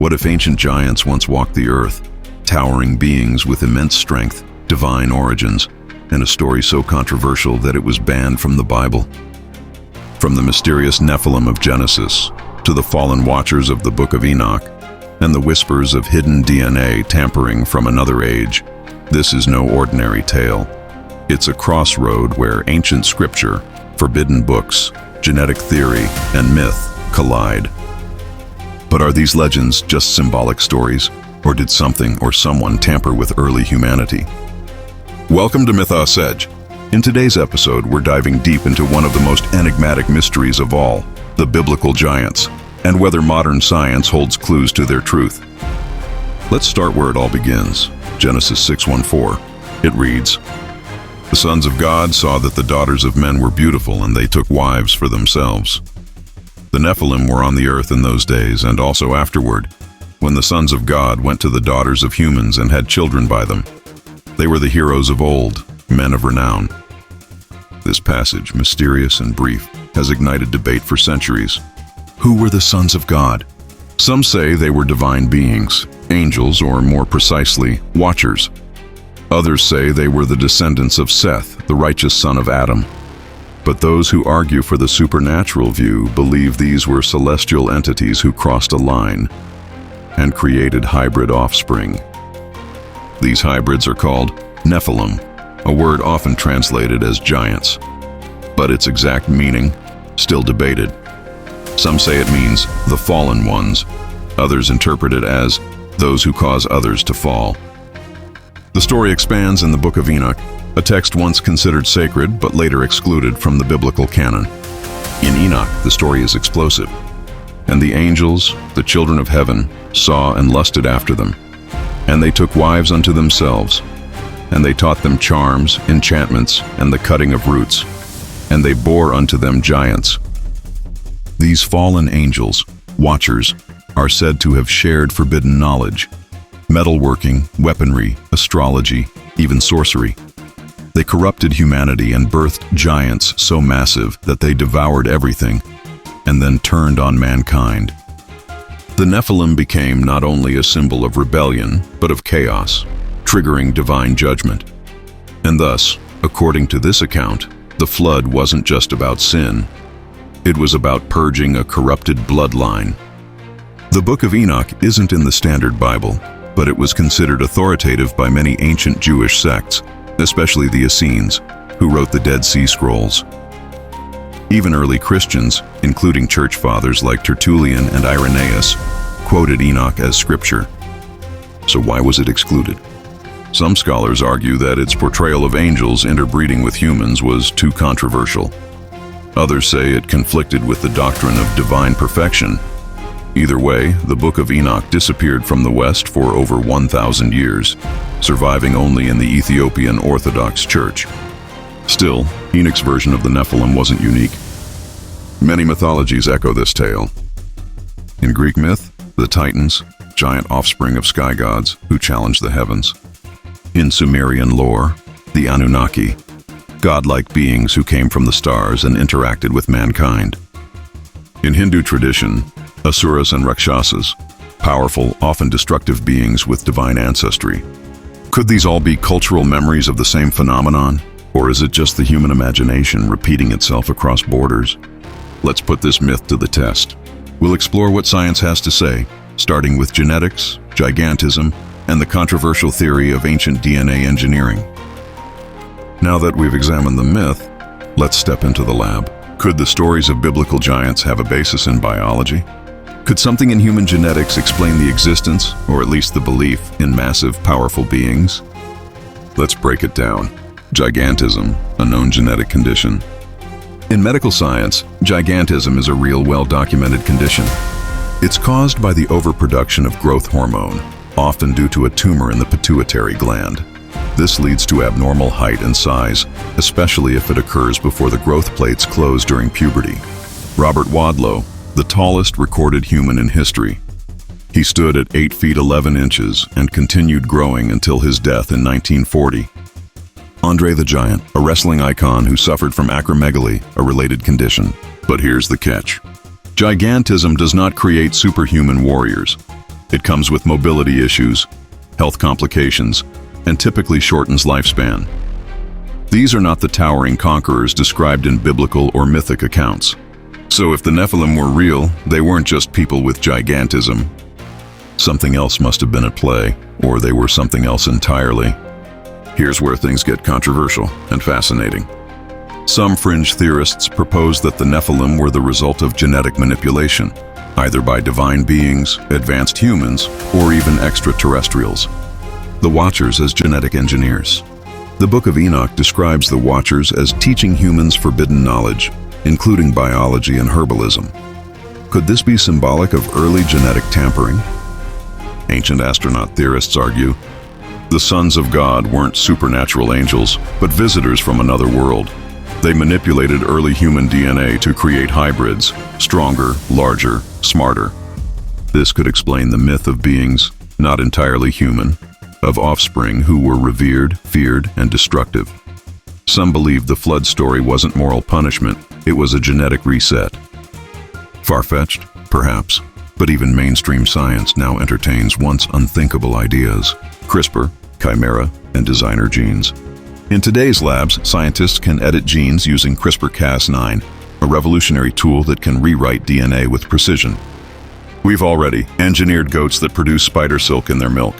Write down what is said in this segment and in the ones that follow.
What if ancient giants once walked the earth, towering beings with immense strength, divine origins, and a story so controversial that it was banned from the Bible? From the mysterious Nephilim of Genesis to the fallen watchers of the Book of Enoch and the whispers of hidden DNA tampering from another age, this is no ordinary tale. It's a crossroad where ancient scripture, forbidden books, genetic theory, and myth collide. But are these legends just symbolic stories, or did something or someone tamper with early humanity? Welcome to MythosEdge. In today's episode, we're diving deep into one of the most enigmatic mysteries of all, the biblical giants, and whether modern science holds clues to their truth. Let's start where it all begins. Genesis 6:1-4. It reads, "The sons of God saw that the daughters of men were beautiful, and they took wives for themselves." The Nephilim were on the earth in those days, and also afterward, when the sons of God went to the daughters of humans and had children by them. They were the heroes of old, men of renown. This passage, mysterious and brief, has ignited debate for centuries. Who were the sons of God? Some say they were divine beings, angels, or more precisely, watchers. Others say they were the descendants of Seth, the righteous son of Adam. But those who argue for the supernatural view believe these were celestial entities who crossed a line and created hybrid offspring. These hybrids are called Nephilim, a word often translated as giants. But its exact meaning, still debated. Some say it means the fallen ones. Others interpret it as those who cause others to fall. The story expands in the Book of Enoch, a text once considered sacred but later excluded from the biblical canon. In Enoch, the story is explosive. "And the angels, the children of heaven, saw and lusted after them. And they took wives unto themselves. And they taught them charms, enchantments, and the cutting of roots. And they bore unto them giants." These fallen angels, watchers, are said to have shared forbidden knowledge: metalworking, weaponry, astrology, even sorcery. They corrupted humanity and birthed giants so massive that they devoured everything and then turned on mankind. The Nephilim became not only a symbol of rebellion, but of chaos, triggering divine judgment. And thus, according to this account, the flood wasn't just about sin. It was about purging a corrupted bloodline. The Book of Enoch isn't in the standard Bible, but it was considered authoritative by many ancient Jewish sects, especially the Essenes, who wrote the Dead Sea Scrolls. Even early Christians, including church fathers like Tertullian and Irenaeus, quoted Enoch as scripture. So why was it excluded? Some scholars argue that its portrayal of angels interbreeding with humans was too controversial. Others say it conflicted with the doctrine of divine perfection. Either way, the Book of Enoch disappeared from the West for over 1,000 years, surviving only in the Ethiopian Orthodox Church. Still, Enoch's version of the Nephilim wasn't unique. Many mythologies echo this tale. In Greek myth, the Titans, giant offspring of sky gods who challenged the heavens. In Sumerian lore, the Anunnaki, godlike beings who came from the stars and interacted with mankind. In Hindu tradition, Asuras and Rakshasas, powerful, often destructive beings with divine ancestry. Could these all be cultural memories of the same phenomenon? Or is it just the human imagination repeating itself across borders? Let's put this myth to the test. We'll explore what science has to say, starting with genetics, gigantism, and the controversial theory of ancient DNA engineering. Now that we've examined the myth, let's step into the lab. Could the stories of biblical giants have a basis in biology? Could something in human genetics explain the existence, or at least the belief, in massive, powerful beings? Let's break it down. Gigantism, a known genetic condition. In medical science, gigantism is a real, well-documented condition. It's caused by the overproduction of growth hormone, often due to a tumor in the pituitary gland. This leads to abnormal height and size, especially if it occurs before the growth plates close during puberty. Robert Wadlow, the tallest recorded human in history. He stood at 8 feet 11 inches and continued growing until his death in 1940. Andre the Giant, a wrestling icon who suffered from acromegaly, a related condition. But here's the catch. Gigantism does not create superhuman warriors. It comes with mobility issues, health complications, and typically shortens lifespan. These are not the towering conquerors described in biblical or mythic accounts. So if the Nephilim were real, they weren't just people with gigantism. Something else must have been at play, or they were something else entirely. Here's where things get controversial and fascinating. Some fringe theorists propose that the Nephilim were the result of genetic manipulation, either by divine beings, advanced humans, or even extraterrestrials. The Watchers as genetic engineers. The Book of Enoch describes the Watchers as teaching humans forbidden knowledge, including biology and herbalism. Could this be symbolic of early genetic tampering? Ancient astronaut theorists argue the sons of God weren't supernatural angels, but visitors from another world. They manipulated early human DNA to create hybrids, stronger, larger, smarter. This could explain the myth of beings, not entirely human, of offspring who were revered, feared, and destructive. Some believe the flood story wasn't moral punishment, it was a genetic reset. Far-fetched? Perhaps. But even mainstream science now entertains once unthinkable ideas. CRISPR, chimera, and designer genes. In today's labs, scientists can edit genes using CRISPR-Cas9, a revolutionary tool that can rewrite DNA with precision. We've already engineered goats that produce spider silk in their milk,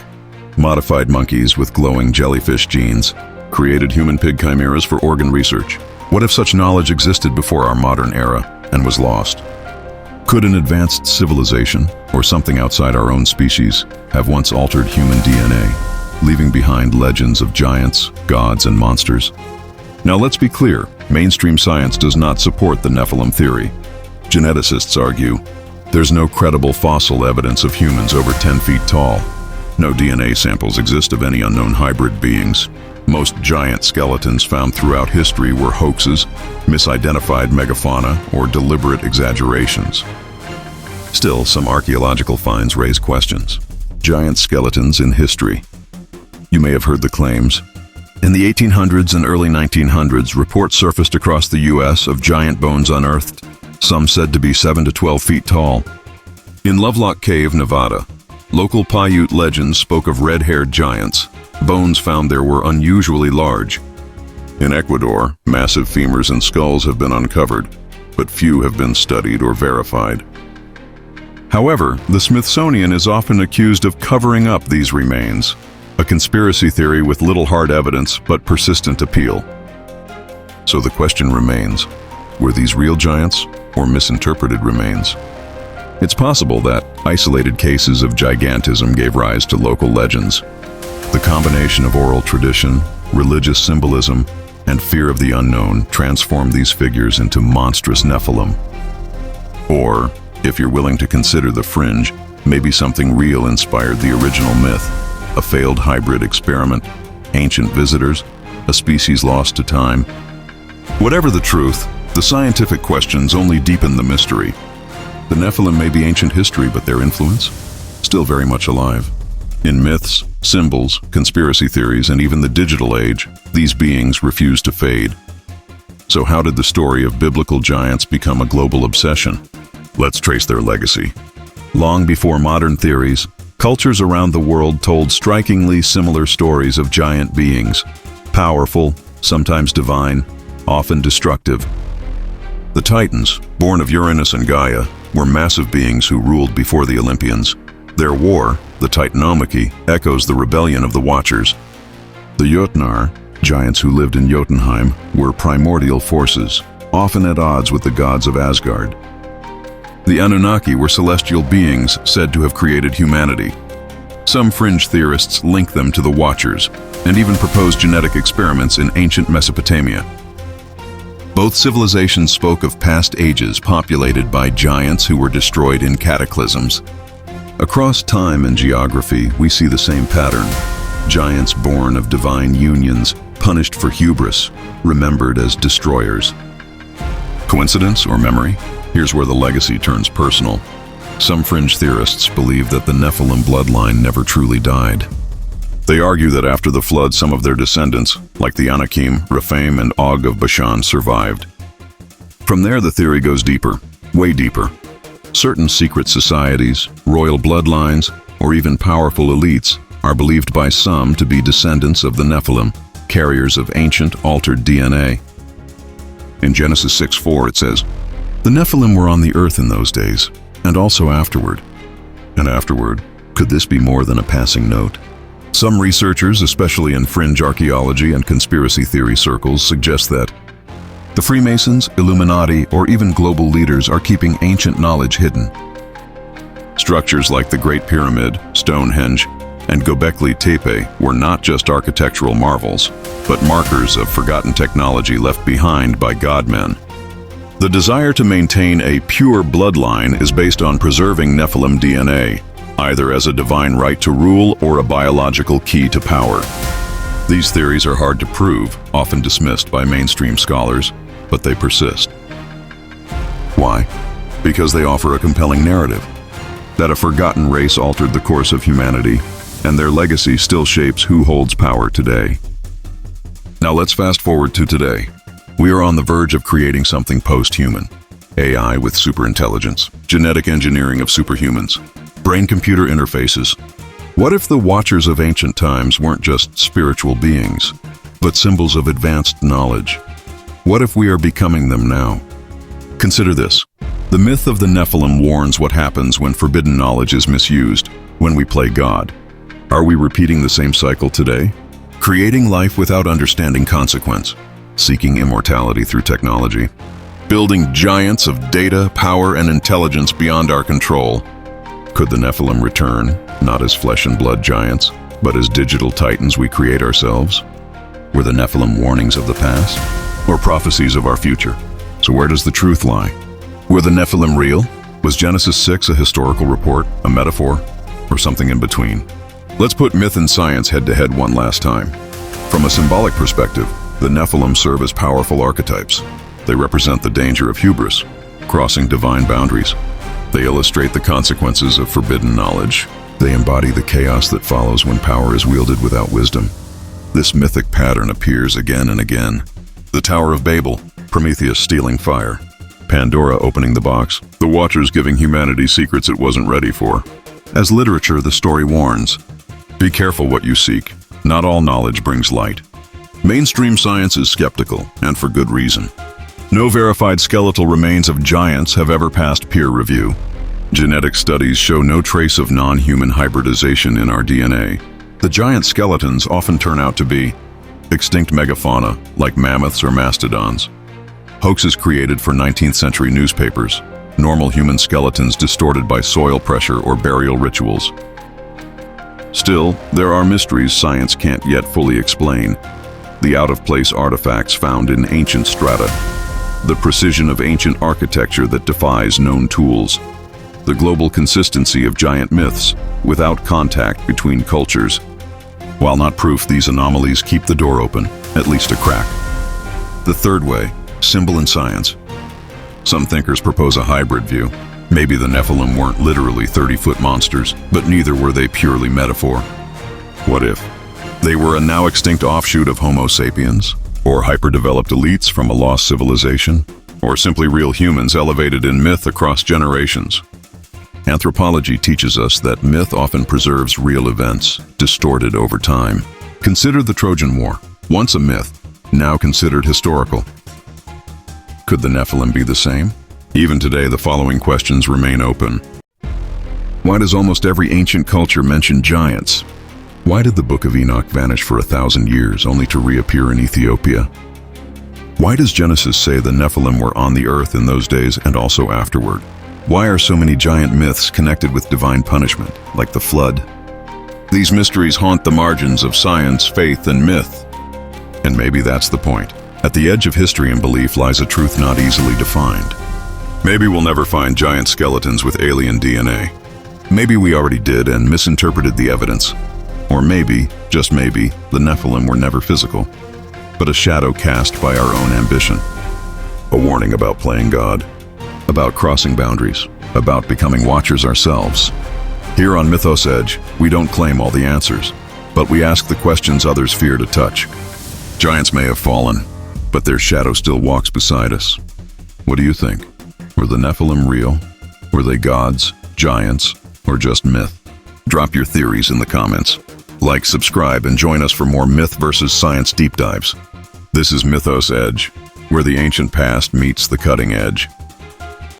modified monkeys with glowing jellyfish genes, created human-pig chimeras for organ research. What if such knowledge existed before our modern era and was lost? Could an advanced civilization, or something outside our own species, have once altered human DNA, leaving behind legends of giants, gods, and monsters? Now let's be clear, mainstream science does not support the Nephilim theory. Geneticists argue, there's no credible fossil evidence of humans over 10 feet tall. No DNA samples exist of any unknown hybrid beings. Most giant skeletons found throughout history were hoaxes, misidentified megafauna, or deliberate exaggerations. Still, some archaeological finds raise questions. Giant skeletons in history. You may have heard the claims. In the 1800s and early 1900s, reports surfaced across the U.S. of giant bones unearthed, some said to be 7 to 12 feet tall. In Lovelock Cave, Nevada, local Paiute legends spoke of red-haired giants. Bones found there were unusually large. In Ecuador, massive femurs and skulls have been uncovered, but few have been studied or verified. However, the Smithsonian is often accused of covering up these remains, a conspiracy theory with little hard evidence but persistent appeal. So the question remains, were these real giants or misinterpreted remains? It's possible that isolated cases of gigantism gave rise to local legends. The combination of oral tradition, religious symbolism, and fear of the unknown transformed these figures into monstrous Nephilim. Or, if you're willing to consider the fringe, maybe something real inspired the original myth, a failed hybrid experiment, ancient visitors, a species lost to time. Whatever the truth, the scientific questions only deepen the mystery. The Nephilim may be ancient history, but their influence? Still very much alive. In myths, symbols, conspiracy theories, and even the digital age, these beings refuse to fade. So how did the story of biblical giants become a global obsession? Let's trace their legacy. Long before modern theories, cultures around the world told strikingly similar stories of giant beings, powerful, sometimes divine, often destructive. The Titans, born of Uranus and Gaia, were massive beings who ruled before the Olympians. Their war, the Titanomachy, echoes the rebellion of the Watchers. The Jotnar, giants who lived in Jotunheim, were primordial forces, often at odds with the gods of Asgard. The Anunnaki were celestial beings said to have created humanity. Some fringe theorists link them to the Watchers, and even propose genetic experiments in ancient Mesopotamia. Both civilizations spoke of past ages populated by giants who were destroyed in cataclysms. Across time and geography, we see the same pattern. Giants born of divine unions, punished for hubris, remembered as destroyers. Coincidence or memory? Here's where the legacy turns personal. Some fringe theorists believe that the Nephilim bloodline never truly died. They argue that after the flood, some of their descendants, like the Anakim, Rephaim, and Og of Bashan, survived. From there, the theory goes deeper, way deeper. Certain secret societies, royal bloodlines, or even powerful elites are believed by some to be descendants of the Nephilim, carriers of ancient altered DNA. In Genesis 6:4 it says, "The Nephilim were on the earth in those days, and also afterward." And afterward, could this be more than a passing note? Some researchers, especially in fringe archaeology and conspiracy theory circles, suggest that the Freemasons, Illuminati, or even global leaders are keeping ancient knowledge hidden. Structures like the Great Pyramid, Stonehenge, and Göbekli Tepe were not just architectural marvels, but markers of forgotten technology left behind by godmen. The desire to maintain a pure bloodline is based on preserving Nephilim DNA, either as a divine right to rule or a biological key to power. These theories are hard to prove, often dismissed by mainstream scholars, but they persist. Why? Because they offer a compelling narrative that a forgotten race altered the course of humanity, and their legacy still shapes who holds power today. Now let's fast forward to today. We are on the verge of creating something post-human. AI with superintelligence, genetic engineering of superhumans, brain-computer interfaces. What if the Watchers of ancient times weren't just spiritual beings, but symbols of advanced knowledge? What if we are becoming them now? Consider this. The myth of the Nephilim warns what happens when forbidden knowledge is misused, when we play God. Are we repeating the same cycle today? Creating life without understanding consequence, seeking immortality through technology, building giants of data, power, and intelligence beyond our control. Could the Nephilim return, not as flesh and blood giants, but as digital titans we create ourselves? Were the Nephilim warnings of the past, or prophecies of our future? So where does the truth lie? Were the Nephilim real? Was Genesis 6 a historical report, a metaphor, or something in between? Let's put myth and science head-to-head one last time. From a symbolic perspective, the Nephilim serve as powerful archetypes. They represent the danger of hubris, crossing divine boundaries. They illustrate the consequences of forbidden knowledge. They embody the chaos that follows when power is wielded without wisdom. This mythic pattern appears again and again. The Tower of Babel, Prometheus stealing fire, Pandora opening the box, the Watchers giving humanity secrets it wasn't ready for. As literature, the story warns, be careful what you seek. Not all knowledge brings light. Mainstream science is skeptical, and for good reason. No verified skeletal remains of giants have ever passed peer review. Genetic studies show no trace of non-human hybridization in our DNA. The giant skeletons often turn out to be extinct megafauna, like mammoths or mastodons. Hoaxes created for 19th century newspapers. Normal human skeletons distorted by soil pressure or burial rituals. Still, there are mysteries science can't yet fully explain. The out-of-place artifacts found in ancient strata. The precision of ancient architecture that defies known tools. The global consistency of giant myths without contact between cultures. While not proof, these anomalies keep the door open, at least a crack. The third way, symbol and science. Some thinkers propose a hybrid view. Maybe the Nephilim weren't literally 30-foot monsters, but neither were they purely metaphor. What if they were a now extinct offshoot of Homo sapiens, or hyper-developed elites from a lost civilization, or simply real humans elevated in myth across generations? Anthropology teaches us that myth often preserves real events, distorted over time. Consider the Trojan War, once a myth, now considered historical. Could the Nephilim be the same? Even today, the following questions remain open. Why does almost every ancient culture mention giants? Why did the Book of Enoch vanish for 1,000 years only to reappear in Ethiopia? Why does Genesis say the Nephilim were on the earth in those days and also afterward? Why are so many giant myths connected with divine punishment, like the flood? These mysteries haunt the margins of science, faith, and myth. And maybe that's the point. At the edge of history and belief lies a truth not easily defined. Maybe we'll never find giant skeletons with alien DNA. Maybe we already did and misinterpreted the evidence. Or maybe, just maybe, the Nephilim were never physical, but a shadow cast by our own ambition. A warning about playing God, about crossing boundaries, about becoming watchers ourselves. Here on MythosEdge, we don't claim all the answers, but we ask the questions others fear to touch. Giants may have fallen, but their shadow still walks beside us. What do you think? Were the Nephilim real? Were they gods, giants, or just myth? Drop your theories in the comments. Like, subscribe, and join us for more myth versus science deep dives. This is MythosEdge, where the ancient past meets the cutting edge.